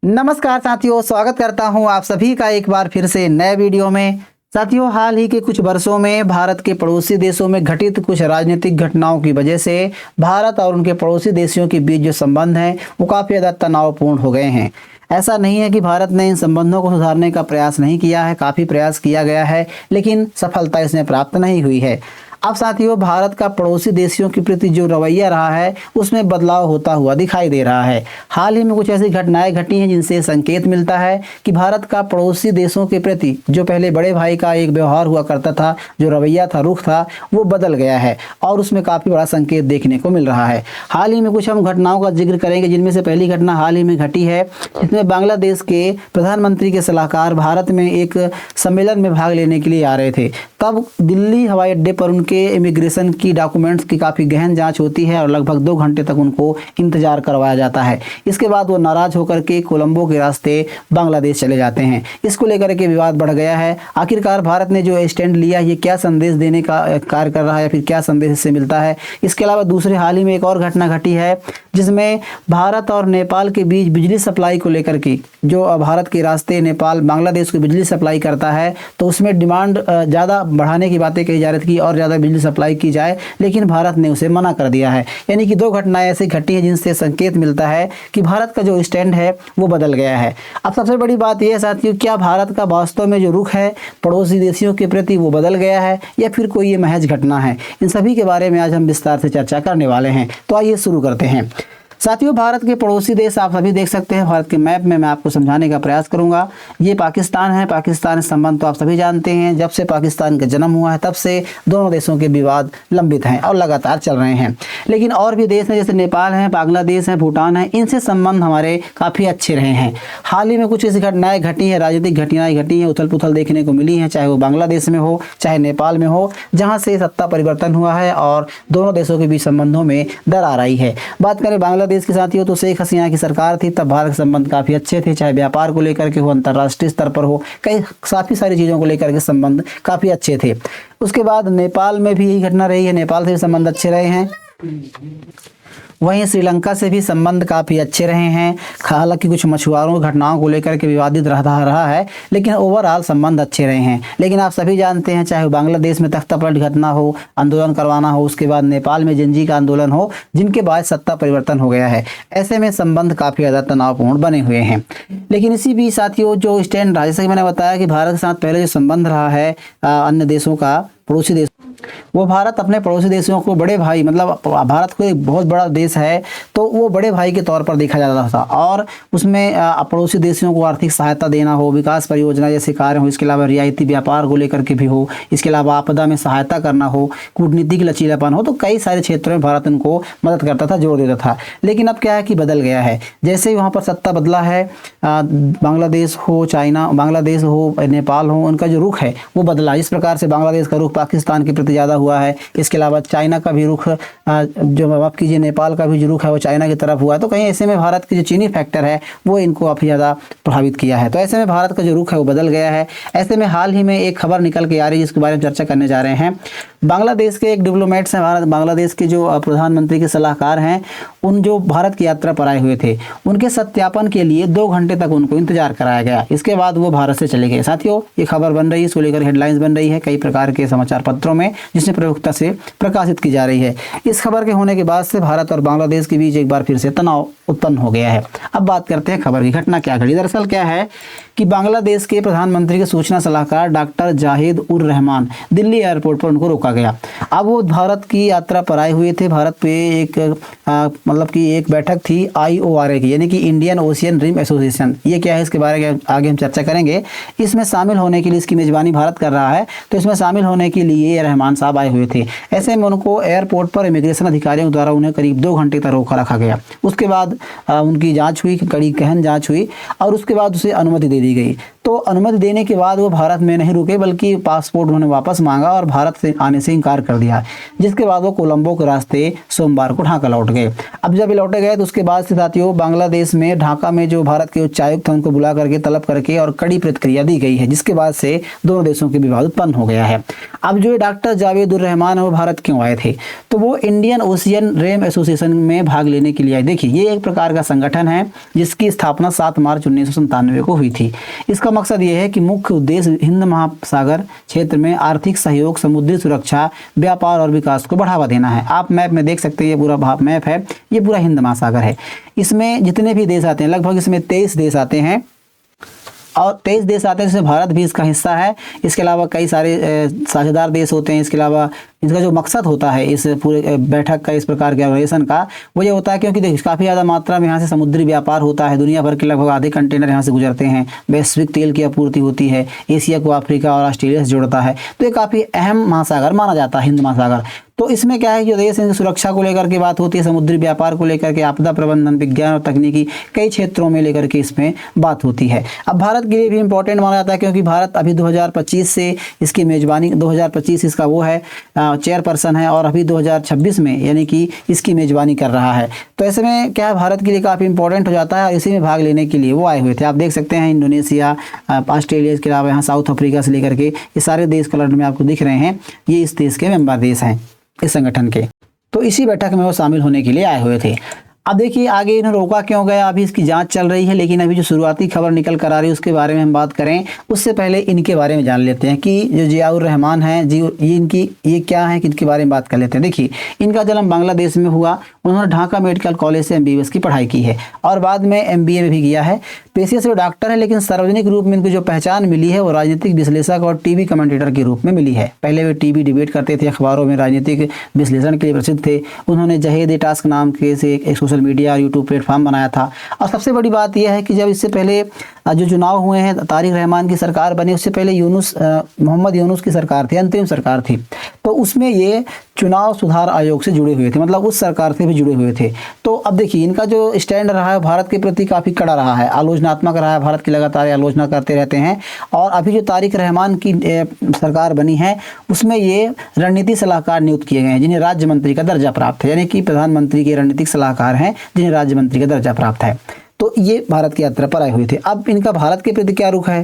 नमस्कार साथियों, स्वागत करता हूं आप सभी का एक बार फिर से नए वीडियो में। साथियों, हाल ही के कुछ वर्षों में भारत के पड़ोसी देशों में घटित कुछ राजनीतिक घटनाओं की वजह से भारत और उनके पड़ोसी देशों के बीच जो संबंध हैं वो काफ़ी ज़्यादा तनावपूर्ण हो गए हैं। ऐसा नहीं है कि भारत ने इन संबंधों को सुधारने का प्रयास नहीं किया है, काफ़ी प्रयास किया गया है, लेकिन सफलता इसमें प्राप्त नहीं हुई है। अब साथियों, भारत का पड़ोसी देशों के प्रति जो रवैया रहा है उसमें बदलाव होता हुआ दिखाई दे रहा है। हाल ही में कुछ ऐसी घटनाएं घटी हैं जिनसे संकेत मिलता है कि भारत का पड़ोसी देशों के प्रति जो पहले बड़े भाई का एक व्यवहार हुआ करता था, जो रवैया था, रुख था, वो बदल गया है और उसमें काफ़ी बड़ा संकेत देखने को मिल रहा है। हाल ही में कुछ हम घटनाओं का जिक्र करेंगे, जिनमें से पहली घटना हाल ही में घटी है, जिसमें बांग्लादेश के प्रधानमंत्री के सलाहकार भारत में एक सम्मेलन में भाग लेने के लिए आ रहे थे। तब दिल्ली हवाई अड्डे पर उनके इमिग्रेशन की डॉक्यूमेंट्स की काफ़ी गहन जांच होती है और लगभग 2 घंटे तक उनको इंतजार करवाया जाता है। इसके बाद वो नाराज होकर के कोलंबो के रास्ते बांग्लादेश चले जाते हैं। इसको लेकर के विवाद बढ़ गया है। आखिरकार भारत ने जो स्टैंड लिया, ये क्या संदेश देने का कार्य कर रहा है या फिर क्या संदेश इससे मिलता है। इसके अलावा दूसरे हाल ही में एक और घटना घटी है, जिसमें भारत और नेपाल के बीच बिजली सप्लाई को लेकर के, जो भारत के रास्ते नेपाल बांग्लादेश को बिजली सप्लाई करता है, तो उसमें डिमांड ज़्यादा बढ़ाने की बातें कही जा रही थी कि और ज़्यादा बिजली सप्लाई की जाए, लेकिन भारत ने उसे मना कर दिया है। यानी कि 2 घटनाएं ऐसी घटी हैं जिनसे संकेत मिलता है कि भारत का जो स्टैंड है वो बदल गया है। अब सबसे बड़ी बात यह है साथियों, क्या भारत का वास्तव में जो रुख है पड़ोसी देशों के प्रति वो बदल गया है या फिर कोई ये महज घटना है? इन सभी के बारे में आज हम विस्तार से चर्चा करने वाले हैं। तो आइए शुरू करते हैं। साथियों, भारत के पड़ोसी देश आप सभी देख सकते हैं। भारत के मैप में मैं आपको समझाने का प्रयास करूंगा। ये पाकिस्तान है। पाकिस्तान संबंध तो आप सभी जानते हैं, जब से पाकिस्तान का जन्म हुआ है तब से दोनों देशों के विवाद लंबित हैं और लगातार चल रहे हैं। लेकिन और भी देश हैं, जैसे नेपाल है, बांग्लादेश है, भूटान है, इनसे संबंध हमारे काफ़ी अच्छे रहे हैं। हाल ही में कुछ ऐसी घटनाएँ घटी हैं, राजनीतिक घटनाएँ घटी हैं, उथल पुथल देखने को मिली हैं, चाहे वो बांग्लादेश में हो चाहे नेपाल में हो, जहाँ से सत्ता परिवर्तन हुआ है और दोनों देशों के बीच संबंधों में दरार आई है। बात करें बांग्लादेश के साथियों, तो शेख हसीना की सरकार थी, तब भारत के संबंध काफ़ी अच्छे थे, चाहे व्यापार को लेकर के हो, अंतर्राष्ट्रीय स्तर पर हो, कई काफ़ी सारी चीज़ों को लेकर के संबंध काफ़ी अच्छे थे। उसके बाद नेपाल में भी यही घटना रही है, नेपाल से भी संबंध अच्छे रहे हैं। वहीं श्रीलंका से भी संबंध काफ़ी अच्छे रहे हैं। हालांकि कुछ मछुआरों घटनाओं को लेकर के विवादित रहा है, लेकिन ओवरऑल संबंध अच्छे रहे हैं। लेकिन आप सभी जानते हैं, चाहे बांग्लादेश में तख्तापलट घटना हो, आंदोलन करवाना हो, उसके बाद नेपाल में जेनजी का आंदोलन हो, जिनके बाद सत्ता परिवर्तन हो गया है, ऐसे में संबंध काफ़ी ज़्यादा तनावपूर्ण बने हुए हैं। लेकिन इसी बीच साथियों, जो स्टैंड रहा, जैसे कि मैंने बताया कि भारत के साथ पहले जो संबंध रहा है अन्य देशों का, पड़ोसी देश, वो भारत अपने पड़ोसी देशों को बड़े भाई, मतलब भारत को एक बहुत बड़ा देश है तो वो बड़े भाई के तौर पर देखा जाता था और उसमें पड़ोसी देशों को आर्थिक सहायता देना हो, विकास परियोजना जैसे कार्य हो, इसके अलावा रियायती व्यापार को लेकर के भी हो, इसके अलावा आपदा में सहायता करना हो, कूटनीतिक लचीलापन हो, तो कई सारे क्षेत्रों में भारत उनको मदद करता था, जोर देता था। लेकिन अब क्या है कि बदल गया है। जैसे ही वहाँ पर सत्ता बदला है, बांग्लादेश हो, बांग्लादेश हो, नेपाल हो, उनका जो रुख है वो बदला। इस प्रकार से बांग्लादेश का रुख पाकिस्तान के प्रति ज़्यादा हुआ है। इसके अलावा चाइना का भी रुख, जो माफ़ कीजिए, नेपाल का भी जो रुख है वो चाइना की तरफ हुआ है। तो कहीं ऐसे में भारत की जो चीनी फैक्टर है वो इनको काफ़ी ज़्यादा प्रभावित किया है। तो ऐसे में भारत का जो रुख है वो बदल गया है। ऐसे में हाल ही में एक खबर निकल के आ रही है, जिसके बारे में चर्चा करने जा रहे हैं। बांग्लादेश के एक डिप्लोमेट्स हैं, बांग्लादेश के जो प्रधानमंत्री के सलाहकार हैं, उन जो भारत की यात्रा पर आए हुए थे, उनके सत्यापन के लिए 2 घंटे तक उनको इंतजार कराया गया। इसके बाद वो भारत से चले गए। साथियों, ये खबर बन रही है, इसको लेकर हेडलाइंस बन रही है कई प्रकार के समाचार पत्रों में, जिसने प्रमुखता से प्रकाशित की जा रही है। इस खबर के होने के बाद से भारत और बांग्लादेश के बीच एक बार फिर से तनाव उत्पन्न हो गया है। अब बात करते हैं खबर की। घटना क्या घटी? दरअसल क्या है कि बांग्लादेश के प्रधानमंत्री के सूचना सलाहकार डॉक्टर जाहिद उर रहमान, दिल्ली एयरपोर्ट पर उनको रोका गया। अब वो भारत की यात्रा पर आए हुए थे। भारत पे एक मतलब कि एक बैठक थी IORA की, यानी कि इंडियन ओशियन रिम एसोसिएशन। ये क्या है, इसके बारे में आगे हम चर्चा करेंगे। इसमें शामिल होने के लिए, इसकी मेजबानी भारत कर रहा है, तो इसमें शामिल होने के लिए रहमान साहब आए हुए थे। ऐसे में उनको एयरपोर्ट पर इमिग्रेशन अधिकारियों द्वारा उन्हें करीब 2 घंटे तक रोका रखा गया। उसके बाद उनकी जाँच हुई, कड़ी गहन जाँच हुई और उसके बाद उसे अनुमति दे दी गई। तो अनुमति देने के बाद वो भारत में नहीं रुके, बल्कि पासपोर्ट उन्होंने वापस मांगा और भारत से आने से इनकार कर दिया, जिसके बाद वो कोलंबो के रास्ते सोमवार को ढाका लौट गए। अब जब लौटे गए तो उसके बाद से साथियों बांग्लादेश में ढाका में जो भारत के उच्चायुक्त थे उनको बुला करके तलब करके और कड़ी प्रतिक्रिया दी गई है, जिसके बाद से दोनों देशों के विवाद उत्पन्न हो गया है। अब जो डॉक्टर जावेद उर रहमान है वो भारत क्यों आए थे, तो वो इंडियन ओशियन रेम एसोसिएशन में भाग लेने के लिए आए। देखिए ये एक प्रकार का संगठन है जिसकी स्थापना 7 मार्च 1997 को हुई थी। इसका मकसद ये है कि मुख्य उद्देश्य हिंद महासागर क्षेत्र में आर्थिक सहयोग, समुद्री सुरक्षा, व्यापार और विकास को बढ़ावा देना है। आप मैप में देख सकते हैं, ये पूरा मैप है, ये पूरा हिंद महासागर है। इसमें जितने भी देश आते हैं, लगभग इसमें 23 देश आते हैं और 23 देश आते हैं, जिसमें भारत भी इसका हिस्सा है। इसके अलावा कई सारे साझेदार देश होते हैं। इसके अलावा इसका जो मकसद होता है इस पूरे बैठक का, इस प्रकार के ऑर्गेनाइजेशन का, वो ये होता है क्योंकि देखिए काफ़ी ज़्यादा मात्रा में यहाँ से समुद्री व्यापार होता है। दुनिया भर के लगभग आधे कंटेनर यहाँ से गुजरते हैं। वैश्विक तेल की आपूर्ति होती है, एशिया को अफ्रीका और ऑस्ट्रेलिया से जोड़ता है। तो ये काफ़ी अहम महासागर माना जाता है हिंद महासागर। तो इसमें क्या है कि जो देश इनकी सुरक्षा को लेकर के बात होती है, समुद्री व्यापार को लेकर के, आपदा प्रबंधन, विज्ञान और तकनीकी कई क्षेत्रों में लेकर के इसमें बात होती है। अब भारत के लिए भी इम्पोर्टेंट माना जाता है क्योंकि भारत अभी 2025 से इसकी मेज़बानी, 2025 इसका वो है चेयरपर्सन है और अभी 2026 में यानी कि इसकी मेज़बानी कर रहा है। तो ऐसे में क्या है, भारत के लिए काफ़ी इंपॉर्टेंट हो जाता है और इसी में भाग लेने के लिए वो आए हुए थे। आप देख सकते हैं इंडोनेशिया, ऑस्ट्रेलिया, के अलावा यहाँ साउथ अफ्रीका से लेकर के ये सारे देश कलर में आपको दिख रहे हैं, ये इस देश के मेंबर देश हैं इस संगठन के। तो इसी बैठक में वो शामिल होने के लिए आए हुए थे। अब देखिए आगे इन्हें रोका क्यों गया, अभी इसकी जांच चल रही है, लेकिन अभी जो शुरुआती खबर निकल कर आ रही है उसके बारे में हम बात करें उससे पहले इनके बारे में जान लेते हैं कि जो जियाउर रहमान हैं जी, ये क्या है कि इनके बारे में बात कर लेते हैं। देखिए इनका जन्म बांग्लादेश में हुआ। उन्होंने ढाका मेडिकल कॉलेज से MBBS की पढ़ाई की है और बाद में MBA में भी किया है। पेशे से वो डॉक्टर है, लेकिन सार्वजनिक रूप में इनको जो पहचान मिली है वो राजनीतिक विश्लेषक और टीवी कमेंटेटर के रूप में मिली है। पहले वे टीवी डिबेट करते थे, अखबारों में राजनीतिक विश्लेषण के लिए प्रसिद्ध थे। उन्होंने जहेद टास्क नाम के से एक सोशल मीडिया और यूट्यूब प्लेटफॉर्म बनाया था। और सबसे बड़ी बात यह है कि जब इससे पहले जो चुनाव हुए हैं, तारिक रहमान की सरकार बनी, उससे पहले मोहम्मद यूनुस की सरकार थी, अंतरिम सरकार थी, तो उसमें ये चुनाव सुधार आयोग से जुड़े हुए थे, मतलब उस सरकार से भी जुड़े हुए थे। तो अब देखिए इनका जो स्टैंड रहा है भारत के प्रति काफ़ी कड़ा रहा है, आलोचनात्मक रहा है, भारत की लगातार आलोचना करते रहते हैं। और अभी जो तारिक रहमान की सरकार बनी है उसमें ये रणनीति सलाहकार नियुक्त किए गए हैं, जिन्हें राज्य मंत्री का दर्जा प्राप्त है, यानी कि प्रधानमंत्री के रणनीतिक सलाहकार हैं जिन्हें राज्य मंत्री का दर्जा प्राप्त है। तो ये भारत की यात्रा पर आए हुए थे। अब इनका भारत के प्रति क्या रुख है,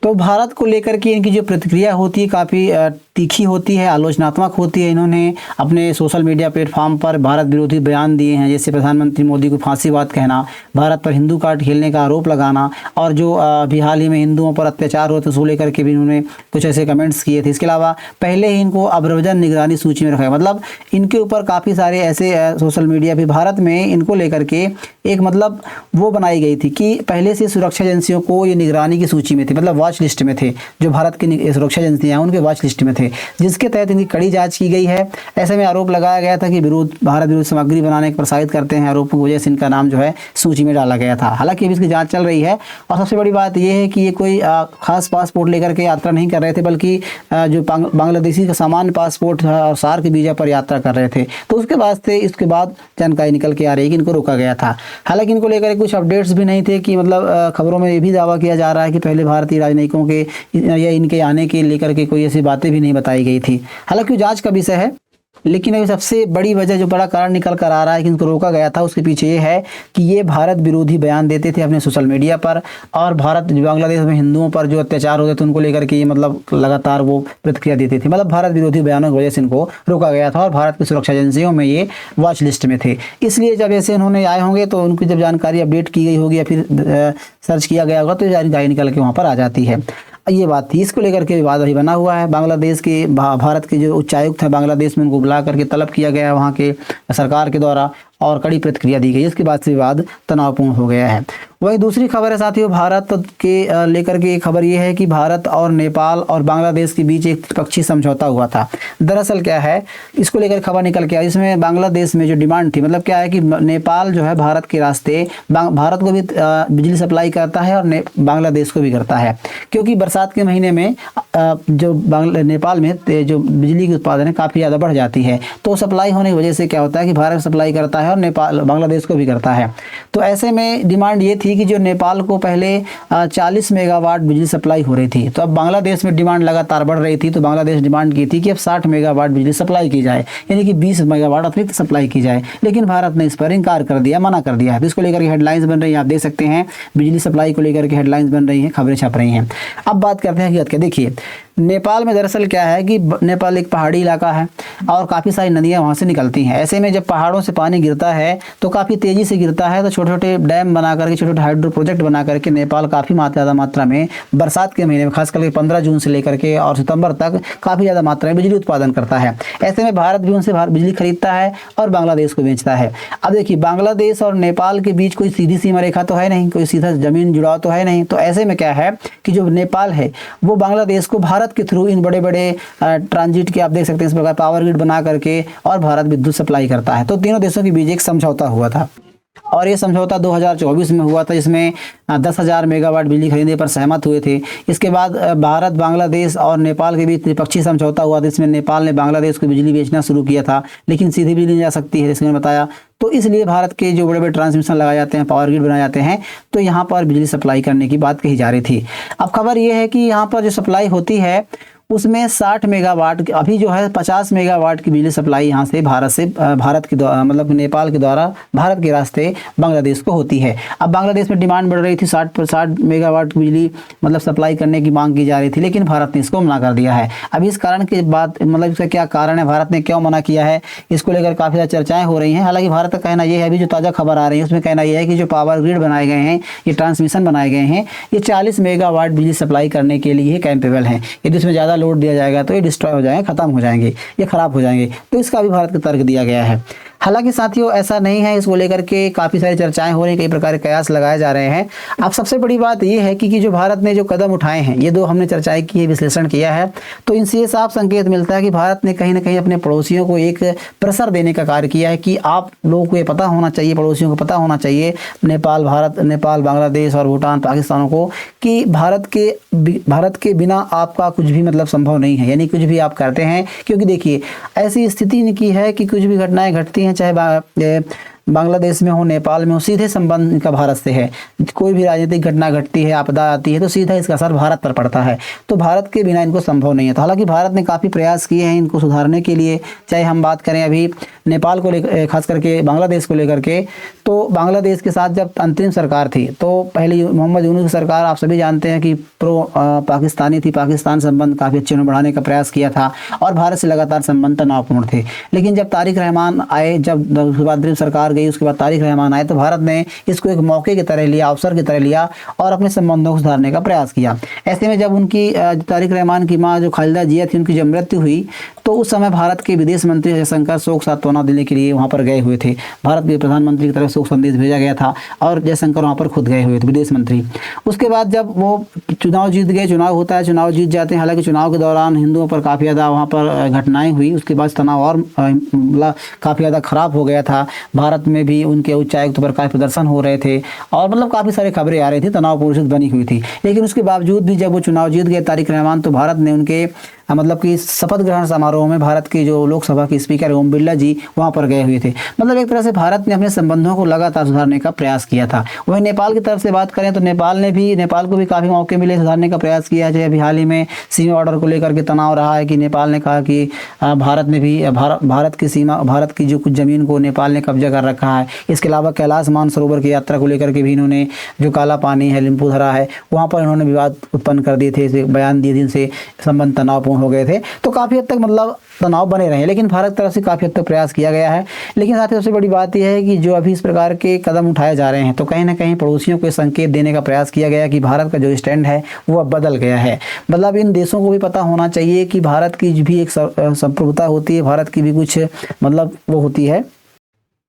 तो भारत को लेकर के इनकी जो प्रतिक्रिया होती है काफ़ी तीखी होती है, आलोचनात्मक होती है। इन्होंने अपने सोशल मीडिया प्लेटफॉर्म पर भारत विरोधी बयान दिए हैं, जैसे प्रधानमंत्री मोदी को फांसीवाद कहना, भारत पर हिंदू कार्ड खेलने का आरोप लगाना, और जो अभी हाल ही में हिंदुओं पर अत्याचार हुए थे उसको लेकर के भी इन्होंने कुछ ऐसे कमेंट्स किए थे। इसके अलावा पहले ही इनको अप्रव्रजन निगरानी सूची में रखा है, मतलब इनके ऊपर काफ़ी सारे ऐसे सोशल मीडिया भी भारत में इनको लेकर के एक मतलब वो बनाई गई थी कि पहले से सुरक्षा एजेंसियों को ये निगरानी की सूची में थे, मतलब वॉच लिस्ट में थे। जो भारत की सुरक्षा एजेंसियां हैं उनके वॉच लिस्ट में थे, जिसके तहत इनकी कड़ी जांच की गई है। ऐसे में आरोप लगाया गया था कि भारत विरोधी सामग्री बनाने के प्रसारित करते हैं, आरोपों की वजह से इनका नाम जो है सूची में डाला गया था। हालांकि अभी इसकी जांच चल रही है। और सबसे बड़ी बात यह है कि ये कोई खास पासपोर्ट लेकर के यात्रा नहीं कर रहे थे, बल्कि जो बांग्लादेशी का सामान्य पासपोर्ट था और सार्क वीज़ा पर यात्रा कर रहे थे। तो उसके वास्ते इसके बाद जानकारी निकल के आ रही है कि इनको रोका गया था। हालांकि इनको लेकर कुछ अपडेट्स भी नहीं थे कि मतलब खबरों में ये भी दावा किया जा रहा है कि पहले भारतीय राजनयिकों के या इनके आने के लेकर के कोई ऐसी बातें भी नहीं बताई गई थी। हालांकि जांच का विषय है, लेकिन अभी सबसे बड़ी वजह जो बड़ा कारण निकल कर आ रहा है कि इनको रोका गया था, उसके पीछे ये है कि ये भारत विरोधी बयान देते थे अपने सोशल मीडिया पर, और भारत बांग्लादेश में हिंदुओं पर जो अत्याचार होते थे उनको लेकर के ये मतलब लगातार वो प्रतिक्रिया देते थे। मतलब भारत विरोधी बयानों की वजह से इनको रोका गया था और भारत की सुरक्षा एजेंसियों में ये वॉच लिस्ट में थे। इसलिए जब ऐसे उन्होंने आए होंगे तो उनकी जब जानकारी अपडेट की गई होगी या फिर सर्च किया गया होगा तो जानकारी निकल के वहाँ पर आ जाती है। ये बात थी, इसको लेकर के विवाद अभी बना हुआ है। बांग्लादेश के भारत के जो उच्चायुक्त है बांग्लादेश में, उनको बुला करके तलब किया गया है वहाँ के सरकार के द्वारा और कड़ी प्रतिक्रिया दी गई। इसके बाद से विवाद तनावपूर्ण हो गया है। वही दूसरी खबर है साथियों, भारत के लेकर के खबर ये है कि भारत और नेपाल और बांग्लादेश के बीच एक त्रिपक्षीय समझौता हुआ था। दरअसल क्या है, इसको लेकर खबर निकल के आई, इसमें बांग्लादेश में जो डिमांड थी, मतलब क्या है कि नेपाल जो है भारत के रास्ते भारत को भी बिजली सप्लाई करता है और बांग्लादेश को भी करता है, क्योंकि बरसात के महीने में जो नेपाल में जो बिजली की उत्पादन है काफ़ी ज़्यादा बढ़ जाती है। तो सप्लाई होने की वजह से क्या होता है कि भारत सप्लाई करता है और नेपाल बांग्लादेश को भी करता है। तो ऐसे में डिमांड ये थी कि जो नेपाल को पहले 40 मेगावाट बिजली सप्लाई हो रही थी, तो अब बांग्लादेश में डिमांड लगातार बढ़ रही थी, तो बांग्लादेश डिमांड की थी कि अब 60 मेगावाट बिजली सप्लाई की जाए, यानी कि 20 मेगावाट अतिरिक्त सप्लाई की जाए। लेकिन भारत ने इस पर इनकार कर दिया, मना कर दिया है। तो इसको लेकर हेडलाइंस बन रही है, आप देख सकते हैं बिजली सप्लाई को लेकर के हेडलाइंस बन रही हैं, खबरें छप रही हैं। अब बात करते हैं हकीकत के। देखिए नेपाल में दरअसल क्या है कि नेपाल एक पहाड़ी इलाका है और काफ़ी सारी नदियाँ वहाँ से निकलती हैं। ऐसे में जब पहाड़ों से पानी गिरता है तो काफ़ी तेज़ी से गिरता है, तो छोटे छोटे डैम बना करके, छोटे छोटे हाइड्रो प्रोजेक्ट बना करके नेपाल काफ़ी ज़्यादा मात्रा में बरसात के महीने में, खास करके 15 जून से लेकर के और सितंबर तक काफ़ी ज़्यादा मात्रा में बिजली उत्पादन करता है। ऐसे में भारत भी उनसे बिजली खरीदता है और बांग्लादेश को बेचता है। अब देखिए बांग्लादेश और नेपाल के बीच कोई सीधी सीमा रेखा तो है नहीं, कोई सीधा ज़मीन जुड़ाव तो है नहीं। तो ऐसे में क्या है कि जो नेपाल है वो बांग्लादेश को भारत के थ्रू इन बड़े बड़े ट्रांजिट के, आप देख सकते हैं इस प्रकार पावर ग्रिड बना करके, और भारत विद्युत सप्लाई करता है। तो तीनों देशों के बीच एक समझौता हुआ था और ये समझौता 2024 में हुआ था, जिसमें 10,000 मेगावाट बिजली खरीदने पर सहमत हुए थे। इसके बाद भारत, बांग्लादेश और नेपाल के बीच त्रिपक्षीय समझौता हुआ था, जिसमें नेपाल ने बांग्लादेश को बिजली बेचना शुरू किया था, लेकिन सीधी बिजली नहीं जा सकती है जैसे मैंने बताया। तो इसलिए भारत के जो बड़े बड़े ट्रांसमिशन लगाए जाते हैं, पावर ग्रिड बनाए जाते हैं, तो यहाँ पर बिजली सप्लाई करने की बात कही जा रही थी। अब खबर ये है कि यहाँ पर जो सप्लाई होती है उसमें 60 मेगावाट, अभी जो है 50 मेगावाट की बिजली सप्लाई यहाँ से भारत के द्वारा, मतलब नेपाल के द्वारा भारत के रास्ते बांग्लादेश को होती है। अब बांग्लादेश में डिमांड बढ़ रही थी, 60 मेगावाट बिजली मतलब सप्लाई करने की मांग की जा रही थी, लेकिन भारत ने इसको मना कर दिया है। अब इस कारण की बात, मतलब इसका क्या कारण है, भारत ने क्यों मना किया है, इसको लेकर काफ़ी ज़्यादा चर्चाएँ हो रही हैं। हालांकि भारत का कहना यह है, अभी जो ताज़ा खबर आ रही है उसमें कहना यह है कि जो पावर ग्रिड बनाए गए हैं, ये ट्रांसमिशन बनाए गए हैं, ये 40 मेगावाट बिजली सप्लाई करने के लिए कैपेबल हैं। यदि इसमें ज़्यादा लोड दिया जाएगा तो ये डिस्ट्रॉय हो जाएंगे, खत्म हो जाएंगे, ये खराब हो जाएंगे। तो इसका भी भारत को तर्क दिया गया है। हालांकि साथियों ऐसा नहीं है, इसको लेकर के काफ़ी सारी चर्चाएं हो रही हैं, कई प्रकार के कयास लगाए जा रहे हैं। अब सबसे बड़ी बात यह है कि जो भारत ने जो कदम उठाए हैं, ये दो हमने चर्चाएं की है, विश्लेषण किया है, तो इनसे ये साफ संकेत मिलता है कि भारत ने कहीं ना कहीं अपने पड़ोसियों को एक प्रेशर देने का कार्य किया है कि आप लोगों को ये पता होना चाहिए, पड़ोसियों को पता होना चाहिए, नेपाल, बांग्लादेश और भूटान, पाकिस्तानों को, कि भारत के बिना आपका कुछ भी मतलब संभव नहीं है, यानी कुछ भी आप करते हैं। क्योंकि देखिए ऐसी स्थिति इनकी है कि कुछ भी घटनाएं घटती हैं, चाहे बांग्लादेश में हो, नेपाल में हो, सीधे संबंध इनका भारत से है। कोई भी राजनीतिक घटना घटती है, आपदा आती है, तो सीधा इसका असर भारत पर पड़ता है। तो भारत के बिना इनको संभव नहीं है। तो हालांकि भारत ने काफ़ी प्रयास किए हैं इनको सुधारने के लिए। चाहे हम बात करें अभी नेपाल को लेकर, खास करके बांग्लादेश को लेकर के, तो बांग्लादेश के साथ जब अंतरिम सरकार थी तो पहले मोहम्मद यूनुस की सरकार, आप सभी जानते हैं कि प्रो पाकिस्तानी थी, पाकिस्तान संबंध काफ़ी अच्छे उन्होंने बढ़ाने का प्रयास किया था और भारत से लगातार संबंध तनावपूर्ण थे। लेकिन जब तारिक रहमान आए, जब उसके बाद अंतरिम सरकार गई, उसके बाद तारिक रहमान आए, तो भारत ने इसको एक मौके की तरह लिया, अवसर की तरह लिया और अपने संबंधों को सुधारने का प्रयास किया। ऐसे में जब उनकी तारिक रहमान की माँ जो खालिदा जिया थी, उनकी जब मृत्यु हुई, तो उस समय भारत के विदेश मंत्री जयशंकर शोक सांत्वना देने के लिए वहाँ पर गए हुए थे। भारत के प्रधानमंत्री की तरफ शोक संदेश भेजा गया था और जयशंकर वहाँ पर खुद गए हुए थे, विदेश मंत्री। उसके बाद जब वो चुनाव जीत गए, चुनाव होता है, चुनाव जीत जाते हैं। हालांकि चुनाव के दौरान हिंदुओं पर काफ़ी ज़्यादा वहाँ पर घटनाएं हुई, उसके बाद तनाव और काफ़ी ज़्यादा खराब हो गया था। भारत में भी उनके उच्चायुक्त पर काफ़ी प्रदर्शन हो रहे थे और मतलब काफ़ी सारी खबरें आ रही थी, तनावपूर्ण स्थिति बनी हुई थी। लेकिन उसके बावजूद भी जब वो चुनाव जीत गए तारिक रहमान, तो भारत ने उनके मतलब कि शपथ ग्रहण समारोह में भारत के जो लोकसभा के स्पीकर ओम बिरला जी वहाँ पर गए हुए थे। मतलब एक तरह से भारत ने अपने संबंधों को लगातार सुधारने का प्रयास किया था। वहीं नेपाल की तरफ से बात करें तो नेपाल को भी काफ़ी मौके मिले सुधारने का प्रयास किया है। अभी हाल ही में सीमा ऑर्डर को लेकर के तनाव रहा है कि नेपाल ने कहा कि भारत ने भी भारत की जो कुछ ज़मीन को नेपाल ने कब्जा कर रखा है। इसके अलावा कैलाश मानसरोवर की यात्रा को लेकर के भी इन्होंने, जो काला पानी है, लिम्पुधरा है, वहाँ पर इन्होंने विवाद उत्पन्न कर दिए थे, बयान दिए जिनसे संबंध तनावपूर्ण हो गए थे। तो काफ़ी हद तक मतलब तनाव बने रहे, लेकिन भारत की तरफ से काफ़ी हद तक प्रयास किया गया है। लेकिन साथ ही सबसे बड़ी बात यह है कि जो अभी इस प्रकार के कदम उठाए जा रहे हैं, तो कहीं ना कहीं पड़ोसियों को संकेत देने का प्रयास किया गया कि भारत का जो स्टैंड है वो अब बदल गया है। मतलब इन देशों को भी पता होना चाहिए कि भारत की भी एक संप्रभुता होती है, भारत की भी कुछ मतलब वो होती है,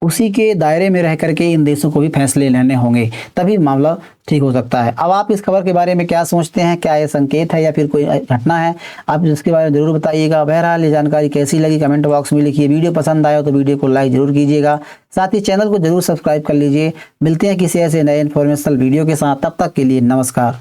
उसी के दायरे में रह करके इन देशों को भी फैसले लेने होंगे, तभी मामला ठीक हो सकता है। अब आप इस खबर के बारे में क्या सोचते हैं? क्या ये संकेत है या फिर कोई घटना है? आप इसके बारे में जरूर बताइएगा। बहरहाल ये जानकारी कैसी लगी कमेंट बॉक्स में लिखिए। वीडियो पसंद आया तो वीडियो को लाइक जरूर कीजिएगा, साथ ही चैनल को जरूर सब्सक्राइब कर लीजिए। मिलते हैं किसी ऐसे नए इन्फॉर्मेशनल वीडियो के साथ, तब तक के लिए नमस्कार।